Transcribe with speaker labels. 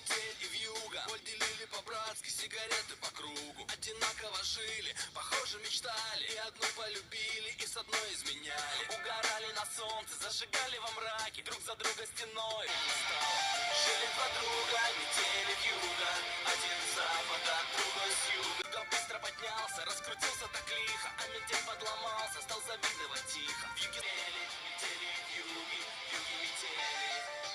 Speaker 1: метель и вьюга. Боль делили по-братски, сигареты по кругу. Одинаково жили, похоже мечтали. И одну полюбили, и с одной изменяли. Угорали на солнце, зажигали во мраке. Друг за друга стеной жили два друга, метели вьюга. Один с запада, другой с юга. Кто быстро поднялся, раскрыл